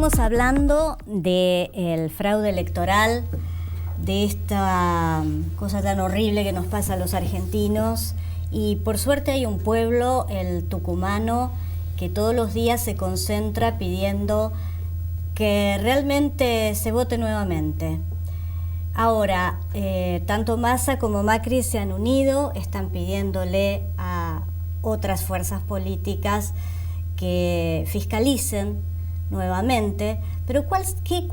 Estamos hablando del fraude electoral, de esta cosa tan horrible que nos pasa a los argentinos, y por suerte hay un pueblo, el tucumano, que todos los días se concentra pidiendo que realmente se vote nuevamente. Ahora, tanto Massa como Macri se han unido, están pidiéndole a otras fuerzas políticas que fiscalicen nuevamente, pero ¿qué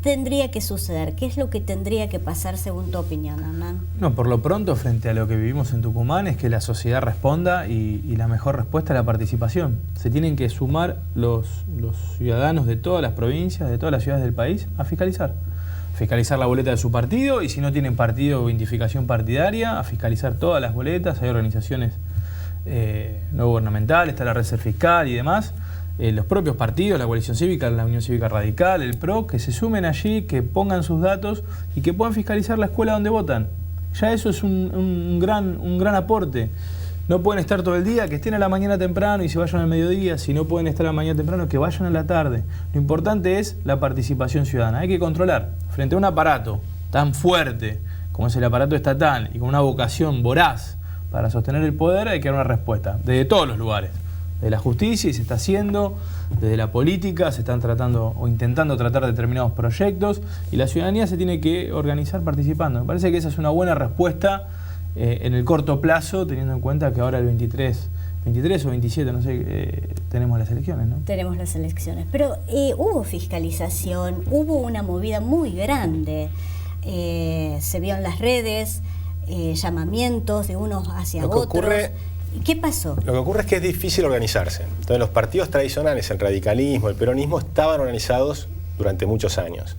tendría que suceder? ¿Qué es lo que tendría que pasar según tu opinión, Hernán? No, por lo pronto, frente a lo que vivimos en Tucumán, es que la sociedad responda y la mejor respuesta es la participación. Se tienen que sumar los ciudadanos de todas las provincias, de todas las ciudades del país, a fiscalizar. Fiscalizar la boleta de su partido, y si no tienen partido o identificación partidaria, a fiscalizar todas las boletas. Hay organizaciones no gubernamentales, está la Red Fiscal y demás. Los propios partidos, la Coalición Cívica, la Unión Cívica Radical, el PRO, que se sumen allí, que pongan sus datos y que puedan fiscalizar la escuela donde votan. Ya eso es un gran aporte. No pueden estar todo el día, que estén a la mañana temprano y se vayan al mediodía. Si no pueden estar a la mañana temprano, que vayan a la tarde. Lo importante es la participación ciudadana. Hay que controlar. Frente a un aparato tan fuerte como es el aparato estatal y con una vocación voraz para sostener el poder, hay que dar una respuesta desde todos los lugares. De la justicia, y se está haciendo, desde la política se están tratando o intentando tratar determinados proyectos, y la ciudadanía se tiene que organizar participando. Me parece que esa es una buena respuesta en el corto plazo, teniendo en cuenta que ahora el 23 o 27, no sé, tenemos las elecciones, ¿no? Tenemos las elecciones, pero hubo fiscalización, hubo una movida muy grande, se vio en las redes, llamamientos de unos hacia otros. ¿Qué pasó? Lo que ocurre es que es difícil organizarse. Entonces, los partidos tradicionales, el radicalismo, el peronismo, estaban organizados durante muchos años.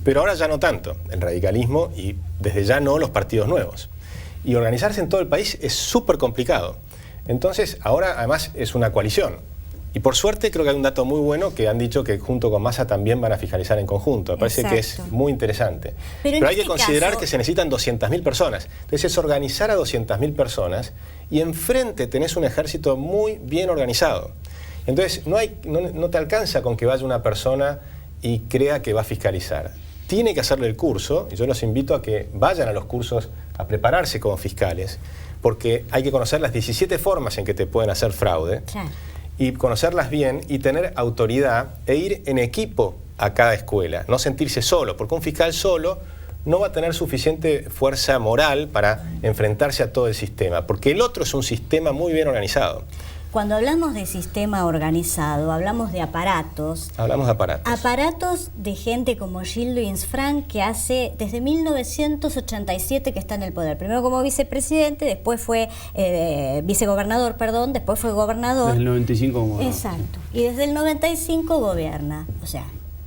Pero ahora ya no tanto, el radicalismo, y desde ya no los partidos nuevos. Y organizarse en todo el país es súper complicado. Entonces, ahora además es una coalición. Y por suerte creo que hay un dato muy bueno que han dicho que junto con Massa también van a fiscalizar en conjunto. Me parece que es muy interesante. Pero hay que considerar que se necesitan 200.000 personas. Entonces es organizar a 200.000 personas y enfrente tenés un ejército muy bien organizado. Entonces no te alcanza con que vaya una persona y crea que va a fiscalizar. Tiene que hacerle el curso, y yo los invito a que vayan a los cursos a prepararse como fiscales, porque hay que conocer las 17 formas en que te pueden hacer fraude. Claro. Y conocerlas bien y tener autoridad e ir en equipo a cada escuela, no sentirse solo, porque un fiscal solo no va a tener suficiente fuerza moral para enfrentarse a todo el sistema, porque el otro es un sistema muy bien organizado. Cuando hablamos de sistema organizado, hablamos de aparatos. Hablamos de aparatos. Aparatos de gente como Gildo Insfranc, que hace desde 1987 que está en el poder. Primero como vicepresidente, después fue vicegobernador, perdón, después fue gobernador. Desde el 95 gobernador. Exacto. Y desde el 95 gobierna. O sea,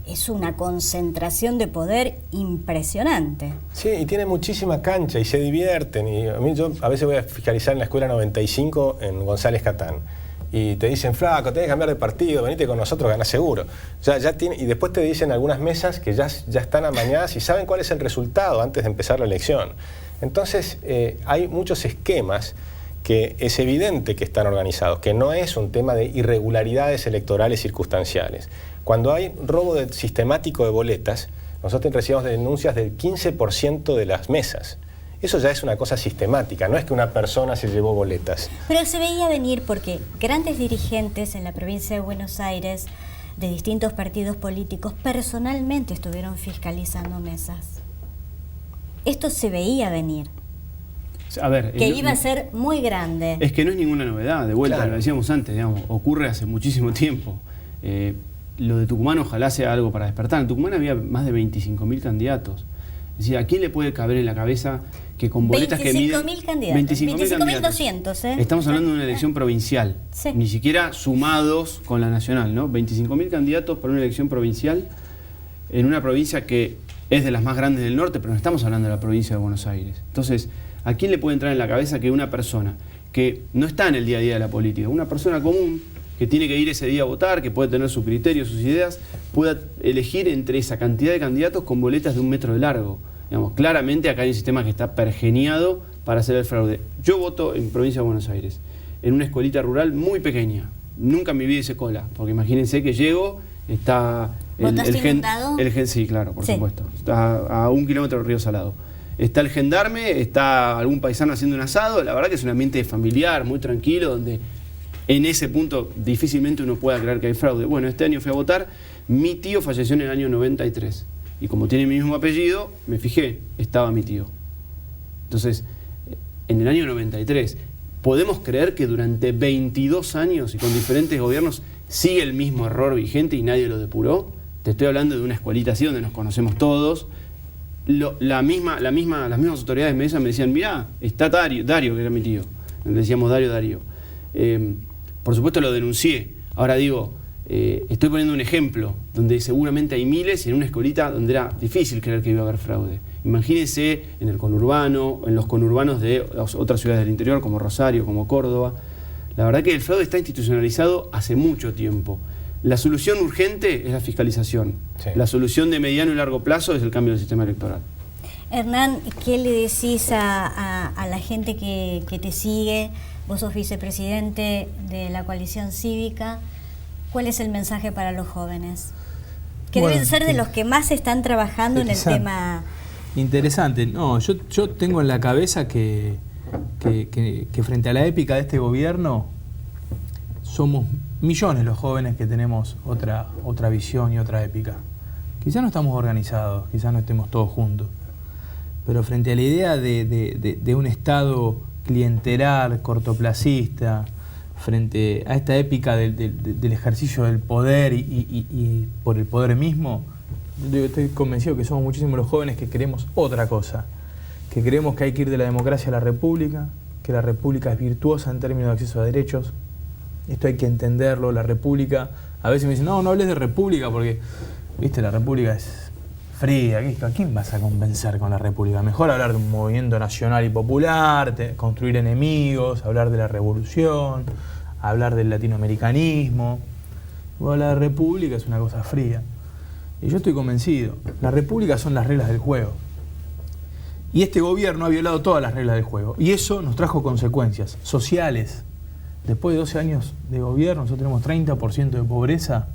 es una concentración de poder impresionante. Sí, y tiene muchísima cancha y se divierten. Y yo a veces voy a fiscalizar en la escuela 95 en González Catán. Y te dicen, flaco, tenés que cambiar de partido, venite con nosotros, ganás seguro. Y después te dicen algunas mesas que ya están amañadas y saben cuál es el resultado antes de empezar la elección. Entonces, hay muchos esquemas que es evidente que están organizados, que no es un tema de irregularidades electorales circunstanciales. Cuando hay robo sistemático de boletas, nosotros recibimos denuncias del 15% de las mesas. Eso ya es una cosa sistemática, no es que una persona se llevó boletas. Pero se veía venir porque grandes dirigentes en la provincia de Buenos Aires, de distintos partidos políticos, personalmente estuvieron fiscalizando mesas. Esto se veía venir. A ver, que iba a ser muy grande. Es que no es ninguna novedad, de vuelta, claro. Lo decíamos antes, digamos, ocurre hace muchísimo tiempo. Lo de Tucumán ojalá sea algo para despertar. En Tucumán había más de 25.000 candidatos. Es decir, ¿a quién le puede caber en la cabeza que con boletas que miden... 25.000 candidatos. 25.200, Estamos hablando de una elección provincial, sí. Ni siquiera sumados con la nacional, ¿no? 25.000 candidatos para una elección provincial en una provincia que es de las más grandes del norte, pero no estamos hablando de la provincia de Buenos Aires. Entonces, ¿a quién le puede entrar en la cabeza que una persona que no está en el día a día de la política, una persona común, que tiene que ir ese día a votar, que puede tener su criterio, sus ideas, pueda elegir entre esa cantidad de candidatos con boletas de 1 metro de largo? Digamos, claramente acá hay un sistema que está pergeniado para hacer el fraude. Yo voto en provincia de Buenos Aires, en una escuelita rural muy pequeña. Nunca en mi vida hice cola, porque imagínense que llego, está ¿Votaste inundado? Sí, claro, por supuesto. Está a 1 kilómetro del río Salado. Está el gendarme, está algún paisano haciendo un asado. La verdad que es un ambiente familiar, muy tranquilo, donde en ese punto difícilmente uno pueda creer que hay fraude. Bueno, este año fui a votar. Mi tío falleció en el año 93. Y como tiene mi mismo apellido, me fijé, estaba mi tío. Entonces, en el año 93, ¿podemos creer que durante 22 años y con diferentes gobiernos sigue el mismo error vigente y nadie lo depuró? Te estoy hablando de una escuelita así donde nos conocemos todos. Las mismas autoridades me decían, mirá, está Dario, que era mi tío. Le decíamos Dario. Por supuesto lo denuncié. Ahora digo, estoy poniendo un ejemplo donde seguramente hay miles y en una escuelita donde era difícil creer que iba a haber fraude. Imagínense en el conurbano, en los conurbanos de otras ciudades del interior como Rosario, como Córdoba. La verdad que el fraude está institucionalizado hace mucho tiempo. La solución urgente es la fiscalización. Sí. La solución de mediano y largo plazo es el cambio del sistema electoral. Hernán, ¿qué le decís a la gente que te sigue? Vos sos vicepresidente de la coalición cívica. ¿Cuál es el mensaje para los jóvenes? Que deben ser de los que más están trabajando en el tema. Interesante. No, yo tengo en la cabeza que frente a la épica de este gobierno somos millones los jóvenes que tenemos otra visión y otra épica. Quizás no estamos organizados, quizás no estemos todos juntos, pero frente a la idea de un Estado clientelar, cortoplacista, frente a esta épica del ejercicio del poder y por el poder mismo, yo estoy convencido que somos muchísimos los jóvenes que queremos otra cosa, que creemos que hay que ir de la democracia a la república, que la república es virtuosa en términos de acceso a derechos. Esto hay que entenderlo. La república, a veces me dicen, no hables de república porque, viste, la república es fría. ¿A quién vas a convencer con la república? Mejor hablar de un movimiento nacional y popular, construir enemigos, hablar de la revolución, hablar del latinoamericanismo. Bueno, la república es una cosa fría. Y yo estoy convencido, la república son las reglas del juego. Y este gobierno ha violado todas las reglas del juego. Y eso nos trajo consecuencias sociales. Después de 12 años de gobierno, nosotros tenemos 30% de pobreza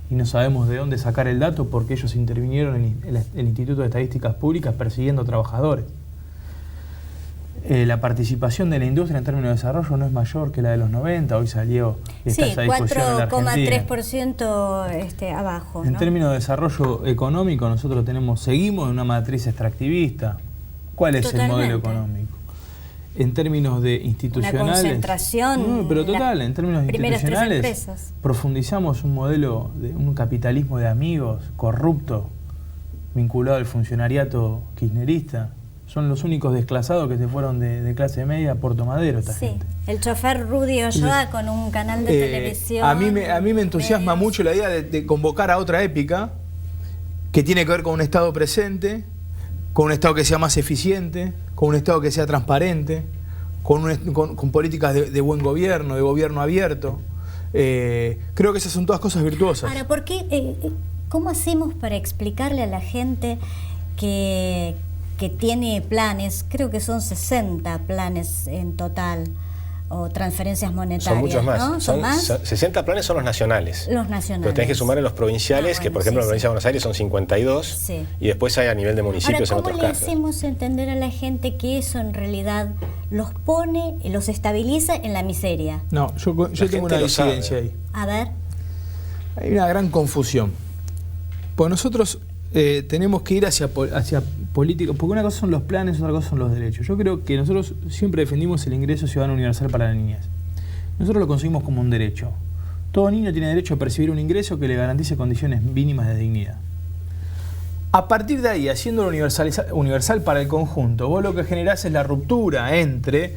y no sabemos de dónde sacar el dato porque ellos intervinieron en el Instituto de Estadísticas Públicas persiguiendo trabajadores. La participación de la industria en términos de desarrollo no es mayor que la de los 90, hoy salió esa discusión en la Argentina. 4,3% abajo. En términos de desarrollo económico, nosotros seguimos en una matriz extractivista. ¿Cuál es el modelo económico? En términos de institucionales, una concentración, no, pero total, en términos institucionales, profundizamos un modelo de un capitalismo de amigos corrupto, vinculado al funcionariato kirchnerista. Son los únicos desclasados que se fueron de clase media a Puerto Madero, esta gente. El chofer Rudy Olloa con un canal de televisión. A mí me entusiasma mucho la idea de convocar a otra épica que tiene que ver con un Estado presente, con un Estado que sea más eficiente, con un Estado que sea transparente, con políticas de buen gobierno, de gobierno abierto. Creo que esas son todas cosas virtuosas. Ahora, ¿por qué? ¿Cómo hacemos para explicarle a la gente que tiene planes? Creo que son 60 planes en total, o transferencias monetarias. Son muchos más. ¿No? ¿Son más? 60 planes son los nacionales. Los nacionales. Pero tenés que sumar en los provinciales, que por ejemplo en la provincia de Buenos Aires son 52, y después hay a nivel de municipios. Ahora, en otros ¿cómo le casos. hacemos entender a la gente que eso en realidad los pone, los estabiliza en la miseria? No, yo tengo una disidencia ahí. A ver. Hay una gran confusión. Pues nosotros tenemos que ir hacia política, porque una cosa son los planes, otra cosa son los derechos. Yo creo que nosotros siempre defendimos el ingreso ciudadano universal para las niñas. Nosotros lo conseguimos como un derecho. Todo niño tiene derecho a percibir un ingreso que le garantice condiciones mínimas de dignidad. A partir de ahí, haciéndolo universal para el conjunto, vos lo que generás es la ruptura entre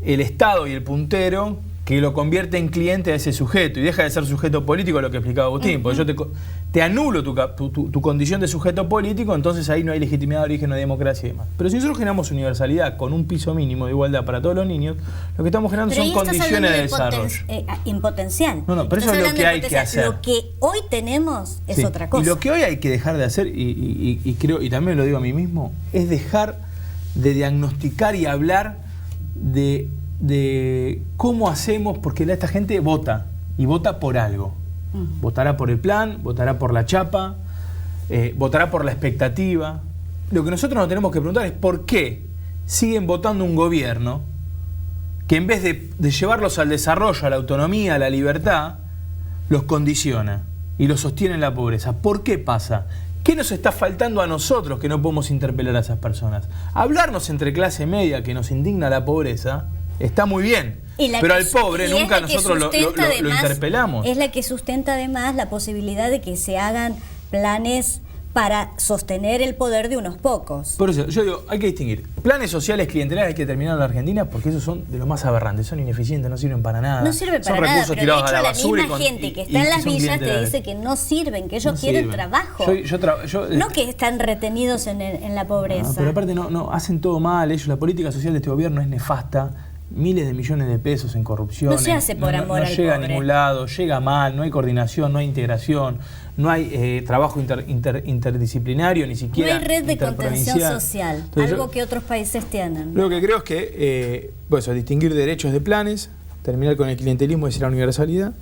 el Estado y el puntero, que lo convierte en cliente a ese sujeto y deja de ser sujeto político, lo que explicaba Agustín, porque yo te anulo tu condición de sujeto político, entonces ahí no hay legitimidad de origen, no hay democracia y demás. Pero si nosotros generamos universalidad con un piso mínimo de igualdad para todos los niños, lo que estamos generando son condiciones de desarrollo. En potencial. No, pero eso es lo que hay que hacer. Lo que hoy tenemos es otra cosa. Y lo que hoy hay que dejar de hacer, y creo, y también lo digo a mí mismo, es dejar de diagnosticar y hablar de cómo hacemos, porque esta gente vota, y vota por algo. Votará por el plan, votará por la chapa, votará por la expectativa. Lo que nosotros nos tenemos que preguntar es por qué siguen votando un gobierno que en vez de llevarlos al desarrollo, a la autonomía, a la libertad, los condiciona y los sostiene en la pobreza. ¿Por qué pasa? ¿Qué nos está faltando a nosotros que no podemos interpelar a esas personas? Hablarnos entre clase media que nos indigna la pobreza está muy bien, pero al pobre nunca nosotros lo interpelamos. Es la que sustenta además la posibilidad de que se hagan planes para sostener el poder de unos pocos. Por eso yo digo, hay que distinguir. Planes sociales clientelares hay que terminar en la Argentina porque esos son de los más aberrantes, son ineficientes, no sirven para nada. No sirven para nada, pero de hecho la misma gente que está en las villas te dice que no sirven, que ellos quieren trabajo. No que están retenidos en la pobreza. Pero aparte no hacen todo mal ellos, la política social de este gobierno es nefasta. Miles de millones de pesos en corrupción. No se hace por amor al pobre. No llega a ningún lado, llega mal, no hay coordinación, no hay integración, no hay trabajo interdisciplinario, ni siquiera no hay red de contención social, entonces, algo que otros países tienen. Lo que creo es que, distinguir derechos de planes, terminar con el clientelismo, es decir, la universalidad,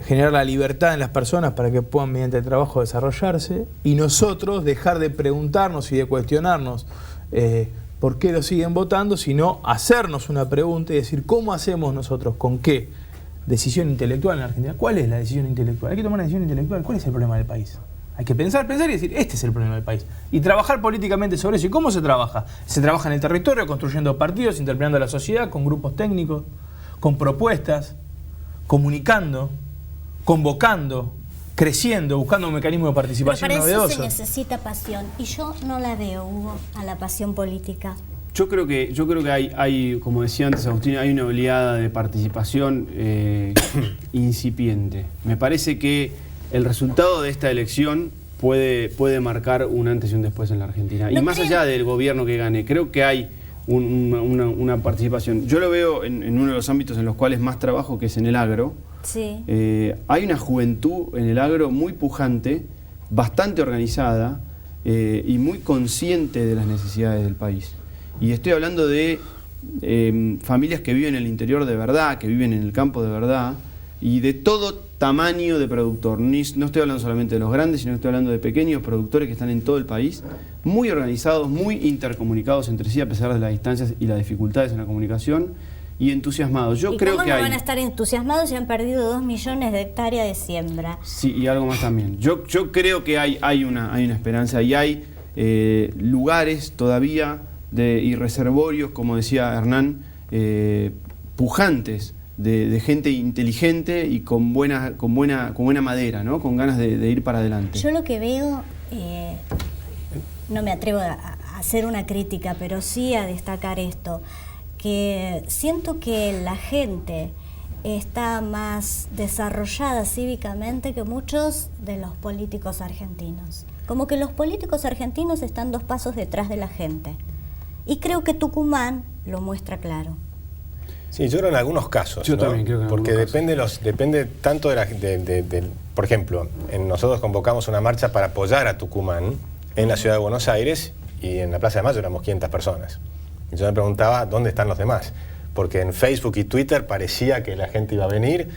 generar la libertad en las personas para que puedan mediante el trabajo desarrollarse, y nosotros dejar de preguntarnos y de cuestionarnos por qué lo siguen votando, sino hacernos una pregunta y decir, ¿cómo hacemos nosotros? ¿Con qué? Decisión intelectual en la Argentina. ¿Cuál es la decisión intelectual? Hay que tomar una decisión intelectual. ¿Cuál es el problema del país? Hay que pensar y decir, este es el problema del país. Y trabajar políticamente sobre eso. ¿Y cómo se trabaja? Se trabaja en el territorio, construyendo partidos, interpelando a la sociedad, con grupos técnicos, con propuestas, comunicando, convocando, creciendo, buscando un mecanismo de participación novedoso. Para eso se necesita pasión, y yo no la veo, Hugo, a la pasión política. Yo creo que hay, como decía antes Agustín, hay una oleada de participación incipiente. Me parece que el resultado de esta elección puede marcar un antes y un después en la Argentina. Y más allá del gobierno que gane, creo que hay una participación. Yo lo veo en uno de los ámbitos en los cuales más trabajo, que es en el agro. Sí. Hay una juventud en el agro muy pujante, bastante organizada y muy consciente de las necesidades del país. Y estoy hablando de familias que viven en el interior de verdad, que viven en el campo de verdad, y de todo tamaño de productor. No estoy hablando solamente de los grandes, sino que estoy hablando de pequeños productores que están en todo el país, muy organizados, muy intercomunicados entre sí, a pesar de las distancias y las dificultades en la comunicación, y entusiasmados. Yo creo que van a estar entusiasmados si han perdido 2 millones de hectáreas de siembra? Sí, y algo más también. Yo creo que hay una esperanza, y hay lugares todavía y reservorios, como decía Hernán, pujantes, de gente inteligente y con buena madera, ¿no? Con ganas de ir para adelante. Yo lo que veo, no me atrevo a hacer una crítica, pero sí a destacar esto, que siento que la gente está más desarrollada cívicamente que muchos de los políticos argentinos. Como que los políticos argentinos están 2 pasos detrás de la gente. Y creo que Tucumán lo muestra claro. Sí, yo creo en algunos casos. Yo también creo que en porque depende tanto por ejemplo, nosotros convocamos una marcha para apoyar a Tucumán en la ciudad de Buenos Aires, y en la Plaza de Mayo éramos 500 personas. Y yo me preguntaba, ¿dónde están los demás? Porque en Facebook y Twitter parecía que la gente iba a venir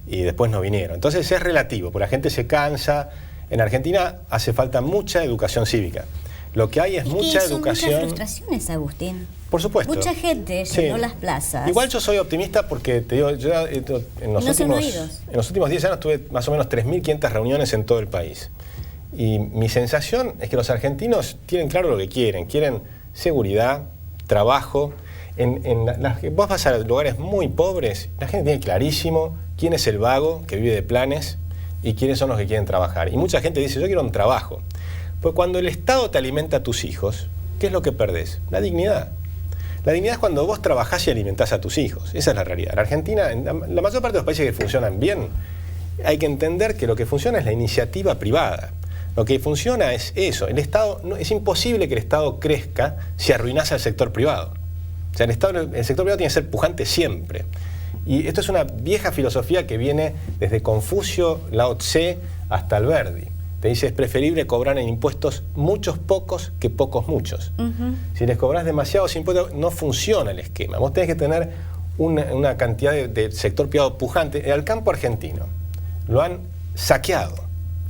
y después no vinieron. Entonces es relativo, porque la gente se cansa. En Argentina hace falta mucha educación cívica. Lo que hay es mucha educación. Muchas frustraciones, Agustín. Por supuesto. Mucha gente llenó las plazas. Igual yo soy optimista porque, te digo, yo en los últimos 10 años tuve más o menos 3.500 reuniones en todo el país. Y mi sensación es que los argentinos tienen claro lo que quieren. Quieren seguridad, trabajo. Vos vas a lugares muy pobres, la gente tiene clarísimo quién es el vago que vive de planes y quiénes son los que quieren trabajar. Y mucha gente dice, yo quiero un trabajo. Pues cuando el Estado te alimenta a tus hijos, ¿qué es lo que perdés? La dignidad. La dignidad es cuando vos trabajás y alimentás a tus hijos. Esa es la realidad. En Argentina, en la mayor parte de los países que funcionan bien, hay que entender que lo que funciona es la iniciativa privada. Lo que funciona es eso. El Estado, es imposible que el Estado crezca si arruinás al sector privado. O sea, el sector privado tiene que ser pujante siempre. Y esto es una vieja filosofía que viene desde Confucio, Lao Tse, hasta Alberdi. Te dice, es preferible cobrar en impuestos muchos pocos que pocos muchos. Si les cobras demasiados impuestos, no funciona el esquema. Vos tenés que tener una cantidad de sector privado pujante. Al campo argentino lo han saqueado.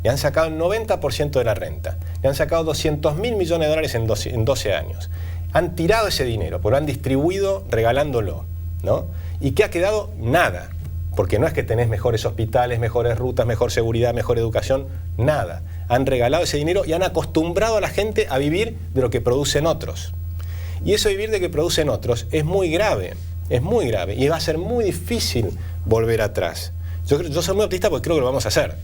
Le han sacado el 90% de la renta. Le han sacado 200.000 millones de dólares en 12 años. Han tirado ese dinero, porque lo han distribuido regalándolo, ¿no? ¿Y qué ha quedado? Nada. Porque no es que tenés mejores hospitales, mejores rutas, mejor seguridad, mejor educación, nada. Han regalado ese dinero y han acostumbrado a la gente a vivir de lo que producen otros. Y eso vivir de que producen otros es muy grave, y va a ser muy difícil volver atrás. Yo soy muy optimista porque creo que lo vamos a hacer,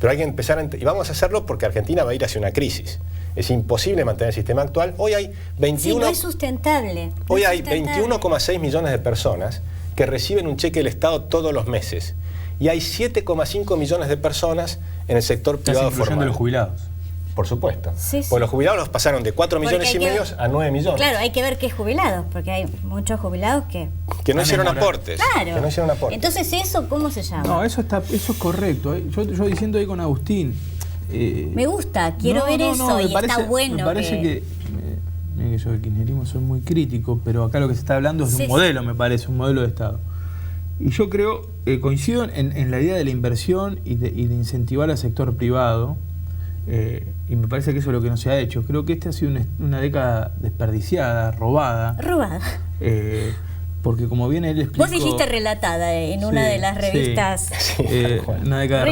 pero hay que empezar y vamos a hacerlo porque Argentina va a ir hacia una crisis. Es imposible mantener el sistema actual. Hoy hay 21... Sí, no es sustentable. Hoy hay 21,6 millones de personas que reciben un cheque del Estado todos los meses. Y hay 7,5 millones de personas en el sector privado formal. De los jubilados. Por supuesto. Sí, sí. Pues los jubilados los pasaron de 4 millones y medio a 9 millones. Claro, hay que ver qué es jubilados, porque hay muchos jubilados que no hicieron aportes. Claro. Que no hicieron aportes. Entonces, ¿eso cómo se llama? No, eso es correcto. Yo diciendo ahí con Agustín. Me gusta, quiero ver eso, y está bueno. Me parece que yo del kirchnerismo soy muy crítico, pero acá lo que se está hablando es de un modelo, me parece, un modelo de Estado. Y yo creo, coincido en la idea de la inversión y de incentivar al sector privado, y me parece que eso es lo que no se ha hecho. Creo que esta ha sido una década desperdiciada, robada. Porque como bien él explicó... Vos dijiste relatada en una de las revistas. Una década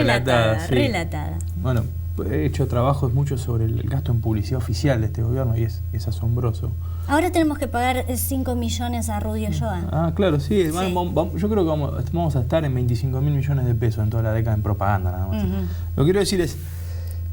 relatada. Bueno, he hecho trabajos mucho sobre el gasto en publicidad oficial de este gobierno y es asombroso. Ahora tenemos que pagar 5 millones a Rudy Ochoa. Ah, claro, sí. Yo creo que vamos a estar en 25.000 millones de pesos en toda la década en propaganda, nada más. Lo que quiero decir es,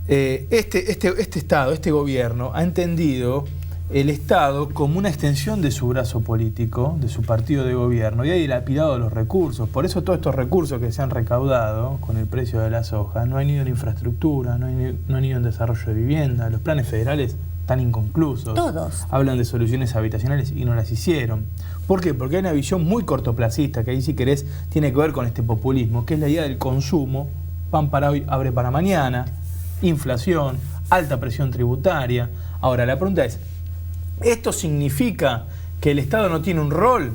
este Estado, este gobierno, ha entendido el Estado como una extensión de su brazo político, de su partido de gobierno, y ha dilapidado los recursos. Por eso todos estos recursos que se han recaudado con el precio de la soja no han ido en infraestructura, no han ido en desarrollo de vivienda. Los planes federales están inconclusos. Todos. Hablan de soluciones habitacionales y no las hicieron. ¿Por qué? Porque hay una visión muy cortoplacista, que ahí si querés tiene que ver con este populismo, que es la idea del consumo, pan para hoy, abre para mañana, inflación, alta presión tributaria. Ahora, la pregunta es, ¿esto significa que el Estado no tiene un rol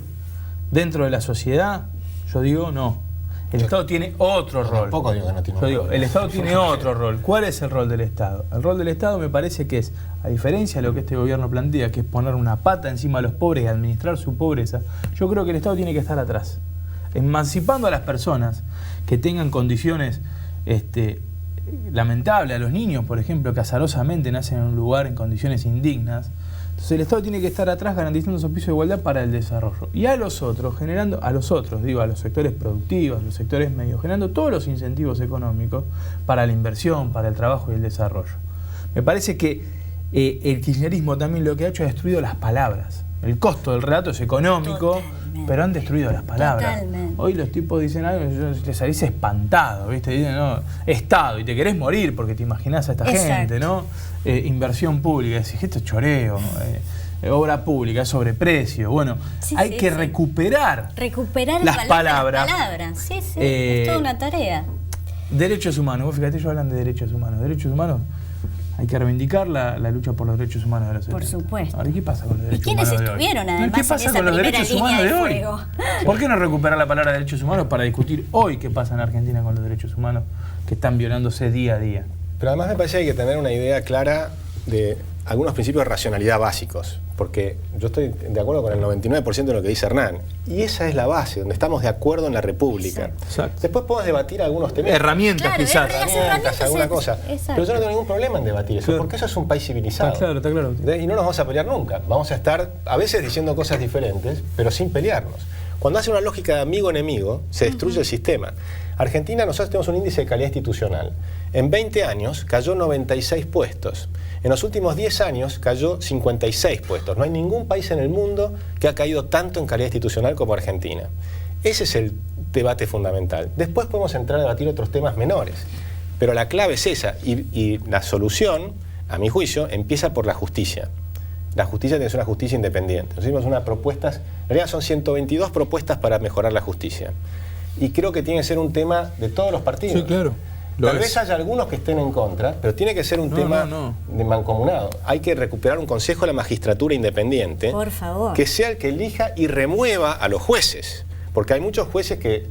dentro de la sociedad? Yo digo, no. El Estado tiene otro rol. Tampoco digo que no tiene un rol. El Estado tiene otro rol. ¿Cuál es el rol del Estado? El rol del Estado me parece que es, a diferencia de lo que este gobierno plantea, que es poner una pata encima a los pobres y administrar su pobreza, yo creo que el Estado tiene que estar atrás, emancipando a las personas que tengan condiciones lamentables, a los niños, por ejemplo, que azarosamente nacen en un lugar en condiciones indignas. Entonces el Estado tiene que estar atrás garantizando su piso de igualdad para el desarrollo. Y a los otros, a los sectores productivos, los sectores medios, generando todos los incentivos económicos para la inversión, para el trabajo y el desarrollo. Me parece que el kirchnerismo también lo que ha hecho es destruido las palabras. El costo del relato es económico, pero han destruido las palabras. Totalmente. Hoy los tipos dicen algo y te salís espantado, ¿viste? Dicen, no, Estado, y te querés morir porque te imaginás a esta gente, ¿no? Inversión pública, decís, esto es choreo, obra pública, sobreprecio. Bueno, hay que recuperar las palabras. Sí, es toda una tarea. Derechos humanos, vos fíjate, ellos hablan de derechos humanos. Derechos humanos, hay que reivindicar la lucha por los derechos humanos de los 70. Por supuesto. Ahora, ¿qué pasa con los derechos humanos de hoy? ¿Y quiénes estuvieron además ¿Qué pasa con los derechos humanos de hoy? ¿Por qué no recuperar la palabra derechos humanos para discutir hoy qué pasa en Argentina con los derechos humanos que están violándose día a día? Pero además me parece que hay que tener una idea clara de algunos principios de racionalidad básicos, porque yo estoy de acuerdo con el 99% de lo que dice Hernán, y esa es la base, donde estamos de acuerdo en la República. Exacto. Después podemos debatir algunos temas. Herramientas, quizás. Alguna cosa. Pero yo no tengo ningún problema en debatir eso, porque eso es un país civilizado. Está claro. Y no nos vamos a pelear nunca. Vamos a estar, a veces, diciendo cosas diferentes, pero sin pelearnos. Cuando hace una lógica de amigo-enemigo, se destruye el sistema. Argentina, nosotros tenemos un índice de calidad institucional. En 20 años cayó 96 puestos. En los últimos 10 años cayó 56 puestos. No hay ningún país en el mundo que ha caído tanto en calidad institucional como Argentina. Ese es el debate fundamental. Después podemos entrar a debatir otros temas menores. Pero la clave es esa. Y la solución, a mi juicio, empieza por la justicia. La justicia tiene que ser una justicia independiente. Nosotros hicimos unas propuestas, en realidad son 122 propuestas para mejorar la justicia. Y creo que tiene que ser un tema de todos los partidos. Sí, claro. Tal vez haya algunos que estén en contra, pero tiene que ser un tema de mancomunado. Hay que recuperar un Consejo de la Magistratura independiente, por favor, que sea el que elija y remueva a los jueces. Porque hay muchos jueces que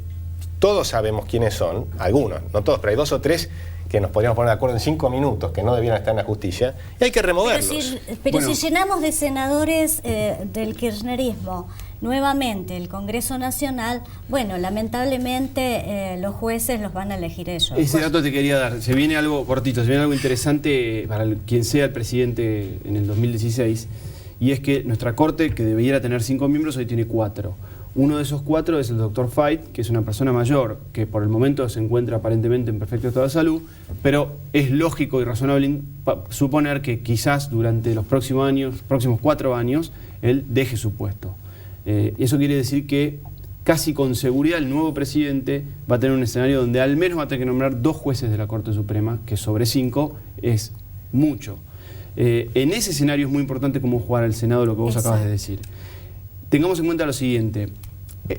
todos sabemos quiénes son, algunos, no todos, pero hay 2 o 3 que nos podríamos poner de acuerdo en 5 minutos, que no debieran estar en la justicia, y hay que removerlos. Pero si llenamos de senadores del kirchnerismo nuevamente el Congreso Nacional, bueno, lamentablemente los jueces los van a elegir ellos. Ese dato te quería dar. Se viene algo cortito, se viene algo interesante para quien sea el presidente en el 2016, y es que nuestra Corte, que debiera tener 5 miembros, hoy tiene 4. Uno de esos 4 es el doctor Fait, que es una persona mayor que por el momento se encuentra aparentemente en perfecto estado de salud, pero es lógico y razonable suponer que quizás durante los próximos 4 años, él deje su puesto. Eso quiere decir que casi con seguridad el nuevo presidente va a tener un escenario donde al menos va a tener que nombrar 2 jueces de la Corte Suprema, que sobre 5 es mucho. En ese escenario es muy importante cómo jugar al Senado, lo que vos acabas de decir. Tengamos en cuenta lo siguiente: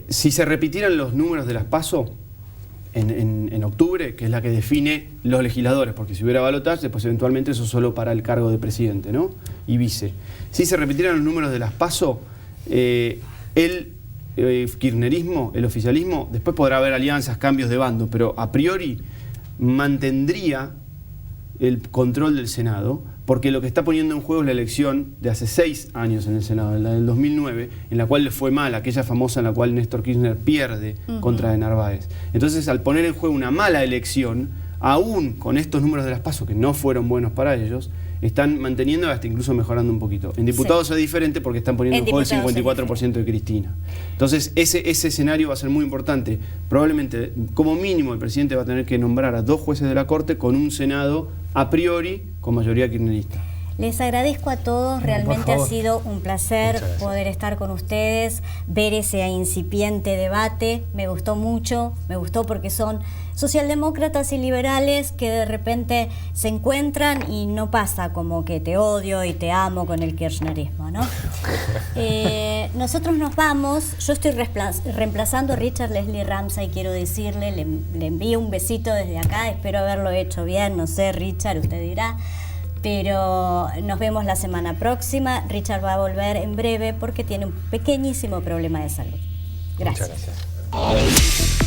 si se repitieran los números de las PASO en octubre, que es la que define los legisladores, porque si hubiera balotaje, después eventualmente eso solo para el cargo de presidente, ¿no? Y vice. Si se repitieran los números de las PASO, el kirchnerismo, el oficialismo, después podrá haber alianzas, cambios de bando, pero a priori mantendría el control del Senado, porque lo que está poniendo en juego es la elección de hace 6 años en el Senado, la del 2009, en la cual le fue mal, aquella famosa en la cual Néstor Kirchner pierde contra de Narváez. Entonces, al poner en juego una mala elección, aún con estos números de las PASO que no fueron buenos para ellos, están manteniendo, hasta incluso mejorando un poquito. En diputados es diferente porque están poniendo en juego el 54% de Cristina. Entonces, ese escenario va a ser muy importante. Probablemente, como mínimo, el presidente va a tener que nombrar a 2 jueces de la Corte con un Senado a priori con mayoría kirchnerista. Les agradezco a todos, realmente ha sido un placer poder estar con ustedes, ver ese incipiente debate, me gustó mucho, me gustó porque son socialdemócratas y liberales que de repente se encuentran y no pasa como que te odio y te amo con el kirchnerismo, ¿no? Nosotros nos vamos, yo estoy reemplazando a Richard Leslie Ramsay, quiero decirle, le envío un besito desde acá, espero haberlo hecho bien, no sé, Richard, usted dirá. Pero nos vemos la semana próxima. Richard va a volver en breve porque tiene un pequeñísimo problema de salud. Gracias. Muchas gracias.